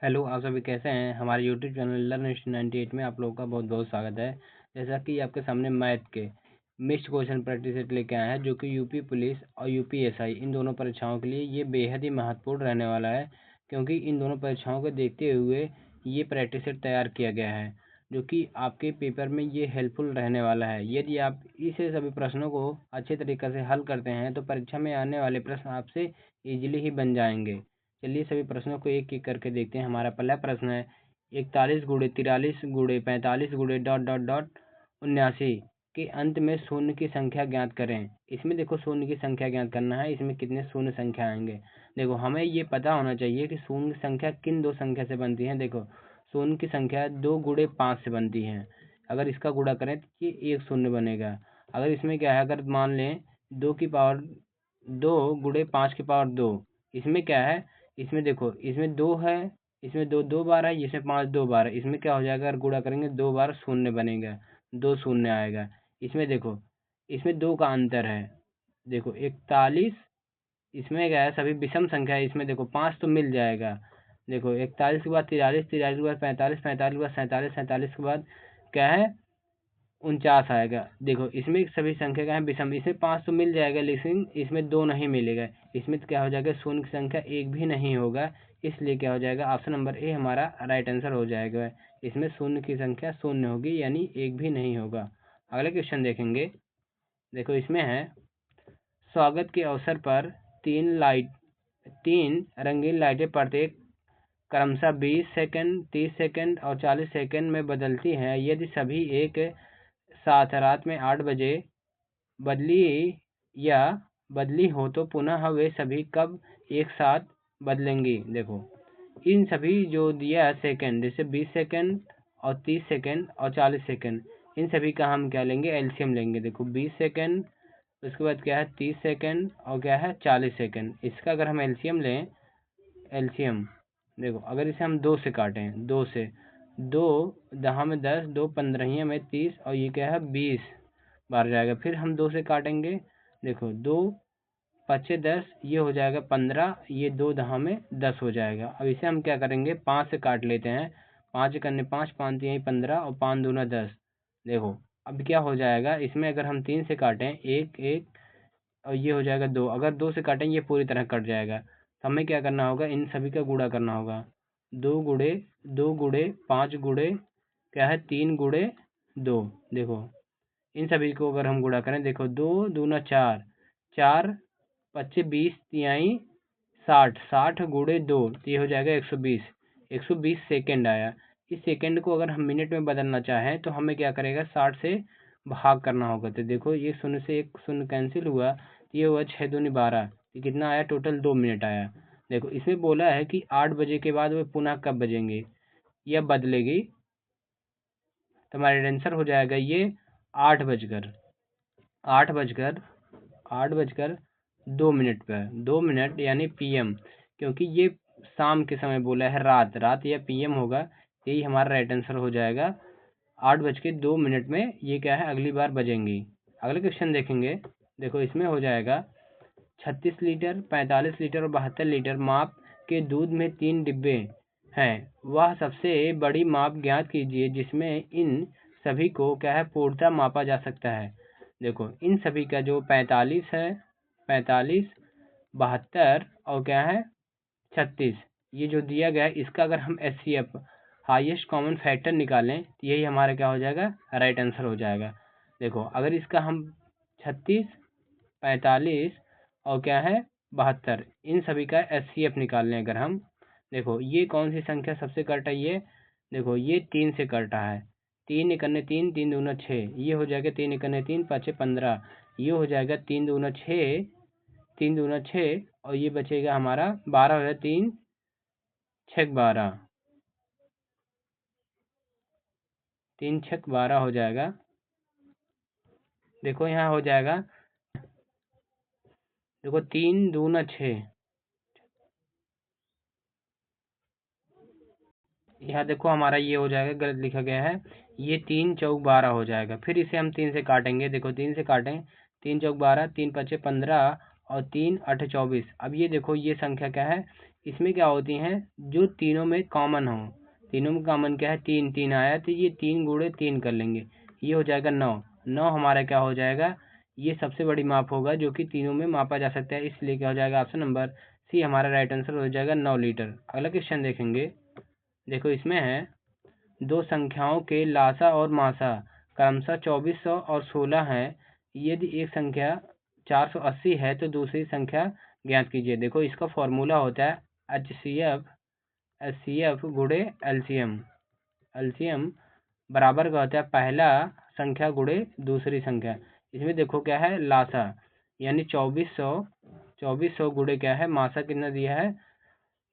Hello, आप सभी कैसे हैं। हमारे यूट्यूब चैनल लर्न 98 में आप लोगों का बहुत बहुत स्वागत है। जैसा कि आपके सामने मैथ के मिक्स्ड क्वेश्चन प्रैक्टिस सेट लेके आए हैं, जो कि यूपी पुलिस और यूपीएसआई इन दोनों परीक्षाओं के लिए ये बेहद ही महत्वपूर्ण रहने वाला है, क्योंकि इन दोनों परीक्षाओं को देखते हुए ये प्रैक्टिस सेट तैयार किया गया है, जो कि आपके पेपर में ये हेल्पफुल रहने वाला है। यदि आप इस सभी प्रश्नों को अच्छे तरीके से हल करते हैं तो परीक्षा में आने वाले प्रश्न आपसे ईजिली ही बन जाएंगे। चलिए सभी प्रश्नों को एक एक करके देखते हैं। हमारा पहला प्रश्न है 41 गुणे 43 गुणे 45 गुणे डॉट डॉट डॉट 79 के अंत में शून्य की संख्या ज्ञात करें। इसमें देखो शून्य की संख्या ज्ञात करना है, इसमें कितने शून्य संख्या आएंगे। देखो हमें ये पता होना चाहिए कि शून्य की संख्या किन दो संख्या से बनती है। देखो शून्य की संख्या 2 गुणे 5 से बनती है। अगर इसका गुणा करें तो ये एक शून्य बनेगा। अगर इसमें क्या है, अगर मान लें 2 गुणे 5 की पावर 2, इसमें क्या है, इसमें देखो इसमें 2 है, इसमें 2 2 बार है, इसमें 5 2 बार है। इसमें क्या हो जाएगा, अगर गुणा करेंगे 2 बार शून्य बनेगा, 2 शून्य आएगा। इसमें देखो इसमें 2 का अंतर है। देखो 41, इसमें क्या है सभी विषम संख्या है। इसमें देखो 5 तो मिल जाएगा। देखो 41 के बाद 43, 43 के बाद 45, 45 के बाद 47, 47 के बाद क्या है 49 आएगा। देखो इसमें सभी संख्या क्या है विषम, इसमें 5 तो मिल जाएगा, लेकिन इसमें 2 नहीं मिलेगा। इसमें तो क्या हो जाएगा, शून्य की संख्या एक भी नहीं होगा। इसलिए क्या हो जाएगा, ऑप्शन नंबर ए हमारा राइट आंसर हो जाएगा। इसमें शून्य की संख्या शून्य होगी, यानी एक भी नहीं होगा। अगले क्वेश्चन देखेंगे। देखो इसमें है स्वागत के अवसर पर तीन रंगीन लाइटें प्रत्येक क्रमशः 20 सेकंड, 30 सेकंड और 40 सेकंड में बदलती हैं। यदि सभी एक साथ रात में 8 बजे बदली या बदली हो तो पुनः वे सभी कब एक साथ बदलेंगी। देखो इन सभी जो दिया सेकंड, जैसे 20 सेकंड और 30 सेकंड और 40 सेकंड, इन सभी का हम क्या लेंगे, एलसीएम लेंगे। देखो 20 सेकंड, उसके बाद क्या है 30 सेकंड और क्या है 40 सेकंड। इसका अगर हम एलसीएम लें, एलसीएम देखो अगर इसे हम 2 से काटें, 2 से 2 दहा में 10, 2 पंद्रहिया में 30 और ये क्या है 20 बार जाएगा। फिर हम 2 से काटेंगे, देखो 2 पच्चे 10, ये हो जाएगा 15, ये 2 दहा में 10 हो जाएगा। अब इसे हम क्या करेंगे, 5 से काट लेते हैं। 5 करने 5, 5 यही 15 और 5 दूना 10। देखो अब क्या हो जाएगा, इसमें अगर हम 3 से काटें, 1 1 और ये हो जाएगा 2। अगर 2 से काटेंगे ये पूरी तरह कट जाएगा। तो हमें क्या करना होगा, इन सभी का गुणा करना होगा। 2 गुणे 5 गुणे क्या है 3 गुणे 2। देखो इन सभी को अगर हम गुणा करें, देखो 2 दूना 4, 4 पच्चे 20 तिहाई 60, 60 गुणे 2 तो ये हो जाएगा 120। 120 सेकेंड आया। इस सेकेंड को अगर हम मिनट में बदलना चाहें तो हमें क्या करेगा, 60 से भाग करना होगा। तो देखो ये शून्य से एक शून्य कैंसिल हुआ, ये हुआ 6 दूनी 12, ये कितना आया, टोटल 2 मिनट आया। देखो इसमें बोला है कि 8 बजे के बाद वे पुनः कब बजेंगे या बदलेगी। तो हमारा आंसर हो जाएगा ये 8 बजकर 8 बजकर 2 मिनट पर, 2 मिनट यानी पीएम, क्योंकि ये शाम के समय बोला है, रात रात या पीएम होगा। यही हमारा राइट आंसर हो जाएगा। 8 बज के 2 मिनट में ये क्या है अगली बार बजेंगी। अगले क्वेश्चन देखेंगे। देखो इसमें हो जाएगा 36 लीटर, 45 लीटर और 72 लीटर माप के दूध में 3 डिब्बे हैं। वह सबसे बड़ी माप ज्ञात कीजिए जिसमें इन सभी को क्या है पूर्णतः मापा जा सकता है। देखो इन सभी का जो 45 है, 45, 72 और क्या है 36, ये जो दिया गया है, इसका अगर हम एचसीएफ हाईएस्ट कॉमन फैक्टर निकालें तो यही हमारा क्या हो जाएगा, राइट आंसर हो जाएगा। देखो अगर इसका हम 36, 45 और क्या है 72, इन सभी का एचसीएफ निकाल लें अगर हम, देखो ये कौन सी संख्या सबसे कट रही है, देखो ये 3 से कट रहा है। 3 इकन्ने 3, 3 दूना 6, ये हो जाएगा 3 इकन्ने 3, 5 15, ये हो जाएगा 3 दूना 6, 3 दूना 6 और ये बचेगा हमारा 12 हो जाएगा, 3 6 12, 3 6 12 हो जाएगा। देखो यहाँ हो जाएगा, देखो 3 दूना 6, यहाँ देखो हमारा ये हो जाएगा, गलत लिखा गया है, ये 3 चौक 12 हो जाएगा। फिर इसे हम 3 से काटेंगे, देखो 3 से काटें, 3 चौक 12, 3 पचे 15 और 3 8 24। अब ये देखो ये संख्या क्या है, इसमें क्या होती हैं, जो तीनों में कॉमन हो। तीनों में कॉमन क्या है, 3 3 आया, तो ये 3 गुणे 3 कर लेंगे, ये हो जाएगा 9। 9 हमारा क्या हो जाएगा, ये सबसे बड़ी माप होगा जो कि तीनों में मापा जा सकता है, इसलिए क्या हो जाएगा, ऑप्शन नंबर सी हमारा राइट आंसर हो जाएगा 9 लीटर। अगला क्वेश्चन देखेंगे। देखो इसमें है, दो संख्याओं के लासा और मासा क्रमशः 2400 और 16 है। यदि एक संख्या 480 है तो दूसरी संख्या ज्ञात कीजिए। देखो इसका फॉर्मूला होता है HCF गुणे LCM। LCM बराबर का होता है पहला संख्या गुणे दूसरी संख्या। इसमें देखो क्या है, लासा यानी 2400 गुणे क्या है, मासा कितना दिया है,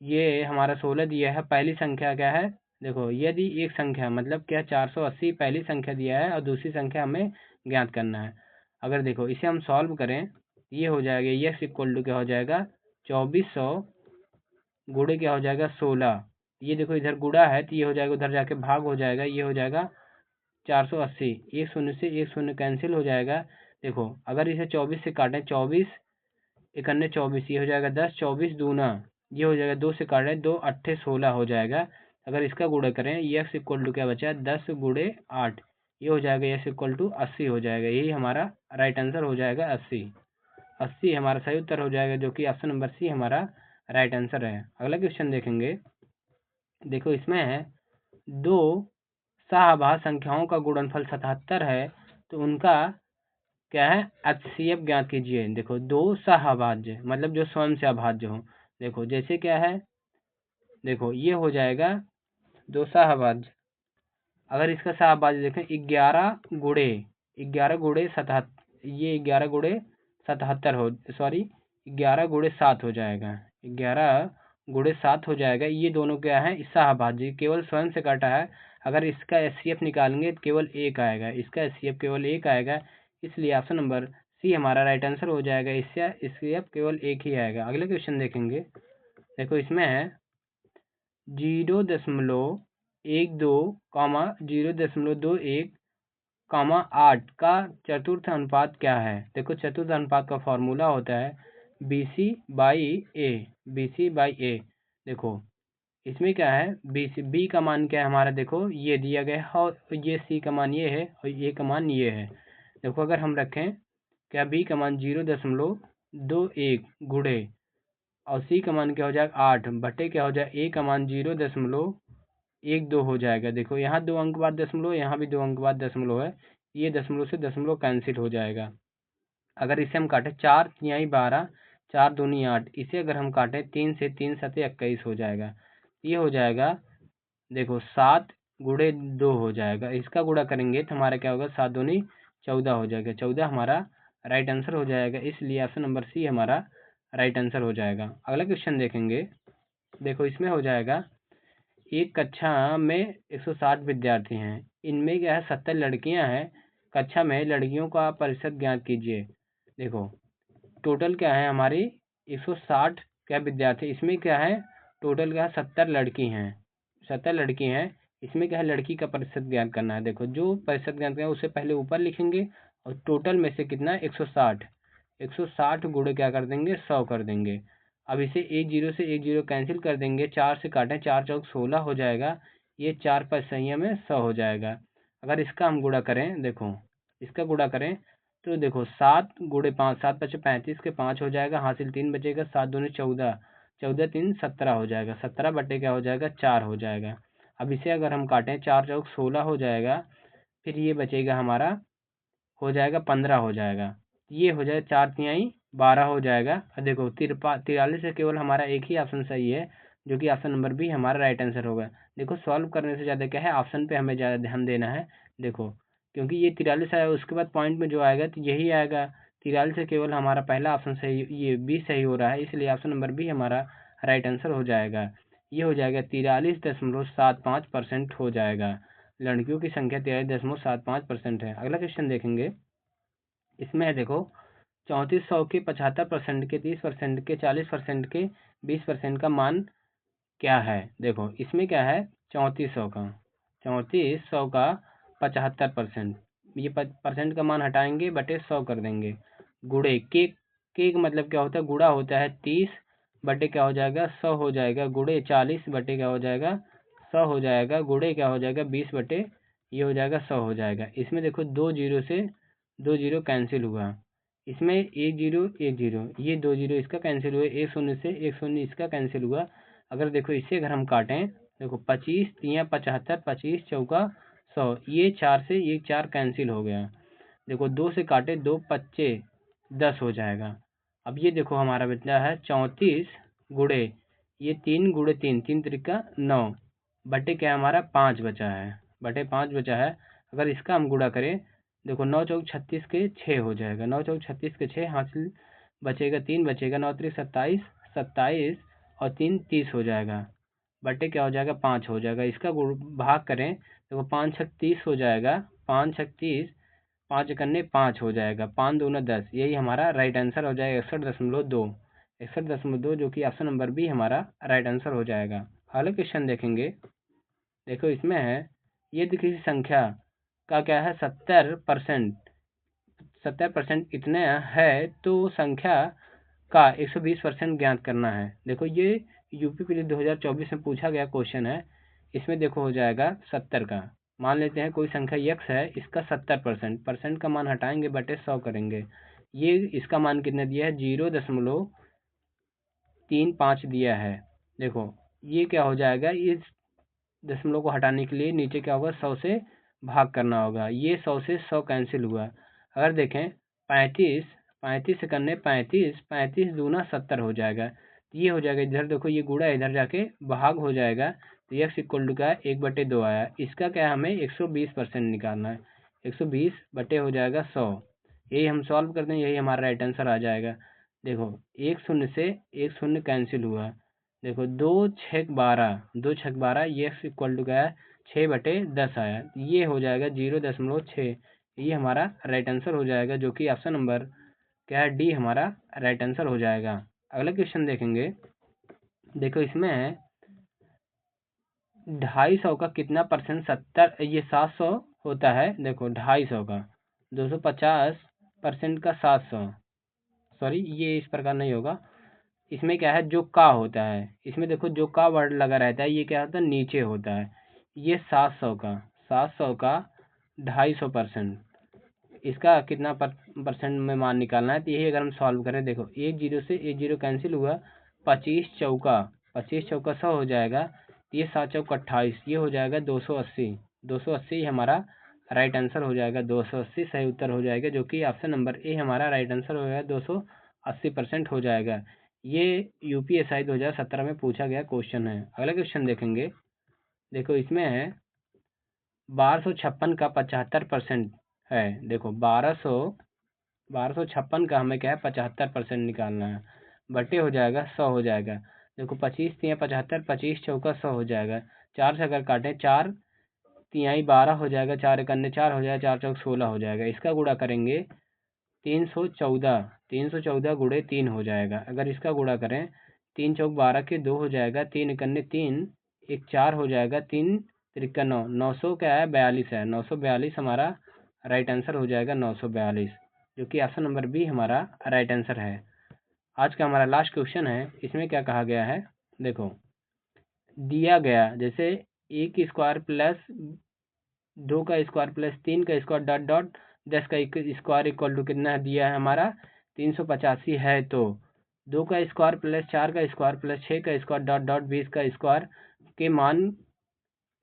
ये हमारा 16 दिया है। पहली संख्या क्या है, देखो यदि एक संख्या मतलब क्या 480 पहली संख्या दिया है और दूसरी संख्या हमें ज्ञात करना है। अगर देखो इसे हम सॉल्व करें, ये हो जाएगा यस इक्वल टू क्या हो जाएगा, 2400 गुणे क्या हो जाएगा 16। ये देखो इधर गुणा है तो ये हो जाएगा, उधर जाके भाग हो जाएगा, ये हो जाएगा 480। एक शून्य से एक शून्य कैंसिल हो जाएगा। देखो अगर इसे 24 से काटें, 24 इकन्ने 24, ये हो जाएगा 10, 24 दूना, ये हो जाएगा 2 से काट रहे, 2 अट्ठे 16 हो जाएगा। अगर इसका गुणा करें, यस इक्वल टू क्या बचा, 10 गुणे 8, ये हो जाएगा यस इक्वल टू 80 हो जाएगा। यही हमारा राइट आंसर हो जाएगा 80। 80 हमारा सही उत्तर हो जाएगा, जो कि ऑप्शन नंबर सी हमारा राइट आंसर है। अगला क्वेश्चन देखेंगे। देखो इसमें है, दो शाहबाज संख्याओं का गुणनफल 77 है तो उनका क्या है, HCF ज्ञात कीजिए। देखो दो सहअभाज्य मतलब जो स्वयं से अभाज्य हो। देखो जैसे क्या है, देखो ये हो जाएगा दो सहअभाज्य। अगर इसका सहअभाज्य देखें, 11 गुणे 77, ये 11 गुणे 77 हो, सॉरी 11 गुणे 7 हो जाएगा, 11 गुणे 7 हो जाएगा। ये दोनों क्या है, सहअभाज्य, केवल स्वयं से काटा है। अगर इसका HCF निकालेंगे तो केवल एक आएगा, इसका HCF केवल एक आएगा, इसलिए ऑप्शन नंबर सी हमारा राइट आंसर हो जाएगा। इससे HCF केवल एक ही आएगा। अगले क्वेश्चन देखेंगे। देखो इसमें है 0.12, 0.21, 8 का चतुर्थ अनुपात क्या है। देखो चतुर्थ अनुपात का फॉर्मूला होता है BC/A। देखो इसमें क्या है, बी का मान क्या है हमारा, देखो ये दिया गया है और ये सी का मान ये है और ये का मान ये है। देखो अगर हम रखें क्या, बी का मान 0.21 गुणे और सी का मान क्या हो जाएगा 8 बटे क्या हो जाएगा, ए का मान 0.12 हो जाएगा। देखो यहाँ 2 अंक बाद दशमलव, यहाँ भी 2 अंक बाद दशमलव है, ये दशमलव से दशमलव कैंसिल हो जाएगा। अगर इसे हम काटें, 4 तिहाई 12, 4 दूनी 8, इसे अगर हम काटें 3 से, 3 सते 21 हो जाएगा। ये हो जाएगा, देखो 7 गुणे 2 हो जाएगा। इसका गुणा करेंगे तो हमारा क्या होगा, 7 दूनी 14 हो जाएगा। 14 हमारा राइट आंसर हो जाएगा, इसलिए ऑप्शन नंबर सी हमारा राइट आंसर हो जाएगा। अगला क्वेश्चन देखेंगे। देखो इसमें हो जाएगा, एक कक्षा में 160 विद्यार्थी हैं, इनमें क्या है 70 लड़कियां हैं। कक्षा में लड़कियों का प्रतिशत ज्ञात कीजिए। देखो टोटल क्या है हमारी 160 क्या विद्यार्थी, इसमें क्या है टोटल क्या है 70 लड़की हैं, 70 लड़की हैं। इसमें क्या है लड़की का प्रतिशत ज्ञात करना है। देखो जो प्रतिशत ज्ञात करना है उसे पहले ऊपर लिखेंगे और टोटल में से कितना है 160 गुणे क्या कर देंगे 100 कर देंगे। अब इसे एक जीरो से एक जीरो कैंसिल कर देंगे, 4 से काटें, 4 चौक 16 हो जाएगा, ये 4 5 में 100 हो जाएगा। अगर इसका हम गुणा करें, देखो इसका गुणा करें तो देखो 7 गुणे 5, 7 5 35 के 5 हो जाएगा, हासिल 3 बचेगा, 7 दूनी 14, 14 3 17 हो जाएगा, 17 बटे क्या हो जाएगा 4 हो जाएगा। अब इसे अगर हम काटें, 4 चौक 16 हो जाएगा, फिर ये बचेगा हमारा हो जाएगा 15 हो जाएगा, ये हो जाएगा 4 तिहाई 12 हो जाएगा। देखो 43 से केवल हमारा एक ही ऑप्शन सही है, जो कि ऑप्शन नंबर बी हमारा राइट आंसर होगा। देखो सॉल्व करने से ज़्यादा क्या है, ऑप्शन पे हमें ज़्यादा ध्यान देना है। देखो क्योंकि ये 43 आया, उसके बाद पॉइंट में जो आएगा तो यही आएगा। 43 से केवल हमारा पहला ऑप्शन सही, ये बी सही हो रहा है, इसलिए ऑप्शन नंबर बी हमारा राइट आंसर हो जाएगा। ये हो जाएगा 43.75% हो जाएगा। लड़कियों की संख्या 43.75% है। अगला क्वेश्चन देखेंगे। इसमें है देखो 3400 के 75% के 30% के 40% के 20% का मान क्या है। देखो इसमें क्या है 3400 का 75%, ये परसेंट का मान हटाएंगे बटे 100 कर देंगे, गुणे के मतलब क्या होता है, गुणा होता है 30 बटे क्या हो जाएगा 100 हो जाएगा, गुणे 40 बटे क्या हो जाएगा 100 हो जाएगा, गुणे क्या हो जाएगा 20 बटे ये हो जाएगा 100 हो जाएगा। इसमें देखो 2 जीरो से 2 जीरो कैंसिल हुआ, इसमें 1 जीरो 1 जीरो, ये 2 जीरो इसका कैंसिल हुआ, 1 शून्य से 1 शून्य इसका कैंसिल हुआ। अगर देखो इससे अगर हम काटें, देखो 25 तिया 75, 25 चौका 100, ये 4 से ये 4 कैंसिल हो गया। देखो 2 से काटे 2 पच्चे 10 हो जाएगा। अब ये देखो हमारा बचा है 34 गुणे ये 3 गुणे 3, 3 त्रिका 9 बटे क्या हमारा 5 बचा है, बटे 5 बचा है। अगर इसका हम गुणा करें, देखो 9 चौक 36 के 6 हो जाएगा, 9 चौक 36 के 6 हासिल बचेगा 3 बचेगा, 9 त्रिक 27, 27 और 3 30 हो जाएगा, बटे क्या हो जाएगा 5 हो जाएगा। इसका भाग करें, देखो 5 छक 30 हो जाएगा, 5 छक 30, 5 एकन्ने 5 हो जाएगा, 5 दूना 10, यही हमारा राइट आंसर हो जाएगा 61.2, 61.2 जो कि ऑप्शन नंबर बी हमारा राइट आंसर हो जाएगा। अगला क्वेश्चन देखेंगे, देखो इसमें है यदि किसी संख्या का क्या है 70% इतने है तो संख्या का 120% ज्ञात करना है। देखो ये यूपी के लिए 2024 में पूछा गया क्वेश्चन है। इसमें देखो हो जाएगा 70 का, मान लेते हैं कोई संख्या यक्स है, इसका 70%, परसेंट का मान हटाएंगे बटे 100 करेंगे। ये इसका मान कितना दिया है 0.35 दिया है। देखो ये क्या हो जाएगा, इस दशमलव को हटाने के लिए नीचे क्या होगा 100 से भाग करना होगा, ये 100 से 100 कैंसिल हुआ। अगर देखें 35 से करने 35 दूना 70 हो जाएगा, ये हो जाएगा, इधर देखो ये गुणा इधर जाके भाग हो जाएगा, तो एक्स इक्वल टू क्या है 1/2 आया। इसका क्या हमें 120% निकालना है, 120 बटे हो जाएगा 100, यही हम सॉल्व करते हैं, यही हमारा राइट आंसर आ जाएगा। देखो 1 शून्य से 1 शून्य कैंसिल हुआ, देखो 2 छक 12, 2 छक 12, ये एक्स इक्वल टू क्या है 6/10 आया, ये हो जाएगा 0.6, ये हमारा राइट आंसर हो जाएगा, जो कि ऑप्शन नंबर क्या है डी हमारा राइट आंसर हो जाएगा। अगला क्वेश्चन देखेंगे, देखो इसमें है 250 का कितना परसेंट 700 होता है। देखो 250 का 250% का 700, सॉरी ये इस प्रकार नहीं होगा, इसमें क्या है जो का होता है, इसमें देखो जो का वर्ड लगा रहता है, ये क्या होता है नीचे होता है। ये 700 का 250%, इसका कितना परसेंट में मान निकालना है, तो यही अगर हम सॉल्व करें, देखो 1 जीरो से 1 जीरो कैंसिल हुआ, 25 चौका 100 हो जाएगा, ये 7 चौक 28, ये हो जाएगा 280, 280 हमारा राइट आंसर हो जाएगा, 280 सही उत्तर हो जाएगा, जो कि ऑप्शन नंबर ए हमारा राइट आंसर हो जाएगा, 280% हो जाएगा। ये यूपीएसआई 2017 में पूछा गया क्वेश्चन है। अगला क्वेश्चन देखेंगे, देखो इसमें है 1256 का 75% है। देखो 1256 का हमें क्या है 75% निकालना है, बटे हो जाएगा 100 हो जाएगा। देखो 25 तिया 75, 25 चौका 100 हो जाएगा, 4 से अगर काटें 4 तिहाई 12 हो जाएगा, 4 एकन्ने 4 हो जाएगा, 4 चौक 16 हो जाएगा। इसका गुणा करेंगे 314 गुणे 3 हो जाएगा। अगर इसका गुणा करें 3 चौक 12 के 2 हो जाएगा, 3 एकन्ने 3, एक 4 हो जाएगा, 3 त्रिका 9, 900 क्या है 42 है, 942 हमारा राइट आंसर हो जाएगा, 942, जो कि ऑप्शन नंबर बी हमारा राइट आंसर है। आज का हमारा लास्ट क्वेश्चन है, इसमें क्या कहा गया है, देखो दिया गया जैसे 1 स्क्वायर प्लस 2 का स्क्वायर प्लस 3 का स्क्वायर डॉट डॉट 10 का स्क्वायर इक्वल टू कितना दिया है हमारा 385 है, तो 2 का स्क्वायर प्लस 4 का स्क्वायर प्लस 6 का स्क्वायर डॉट डॉट 20 का स्क्वायर के मान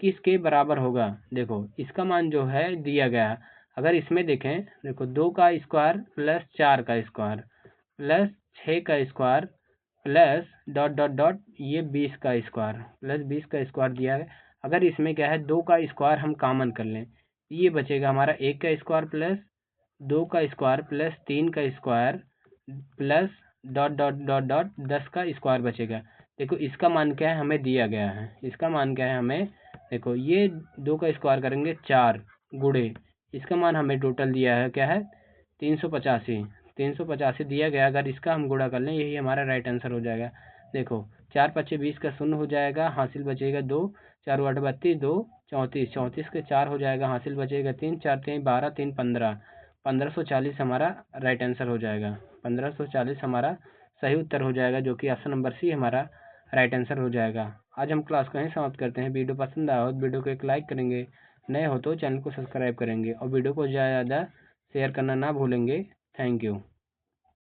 किसके बराबर होगा। देखो इसका मान जो है दिया गया, अगर इसमें देखें, देखो 2 का स्क्वायर प्लस 4 का स्क्वायर प्लस 6 का square plus dot dot dot ये 20 का स्क्वायर प्लस 20 का स्क्वायर दिया है। अगर इसमें क्या है 2 का स्क्वायर हम कॉमन कर लें, ये बचेगा हमारा 1 का स्क्वायर प्लस 2 का स्क्वायर प्लस 3 का square plus dot dot dot dot 10 का स्क्वायर बचेगा। देखो इसका मान क्या है हमें दिया गया है, इसका मान क्या है हमें, देखो ये 2 का स्क्वायर करेंगे 4 गुणे, इसका मान हमें टोटल दिया है क्या है 385 दिया गया। अगर इसका हम गुणा कर लें, यही हमारा राइट आंसर हो जाएगा। देखो 4 पच्चे 20 का शून्य हो जाएगा, हासिल बचेगा 2, 4 8 32, 2 34, 34 के 4 हो जाएगा, हासिल बचेगा 3, 4 3 12, 3 15, 1540 हमारा राइट आंसर हो जाएगा, 1540 हमारा सही उत्तर हो जाएगा, जो कि ऑप्शन नंबर सी हमारा राइट आंसर हो जाएगा। आज हम क्लास को यहीं समाप्त करते हैं। वीडियो पसंद आया हो तो वीडियो को एक लाइक करेंगे, नए हो तो चैनल को सब्सक्राइब करेंगे और वीडियो को ज़्यादा शेयर करना ना भूलेंगे। Thank you.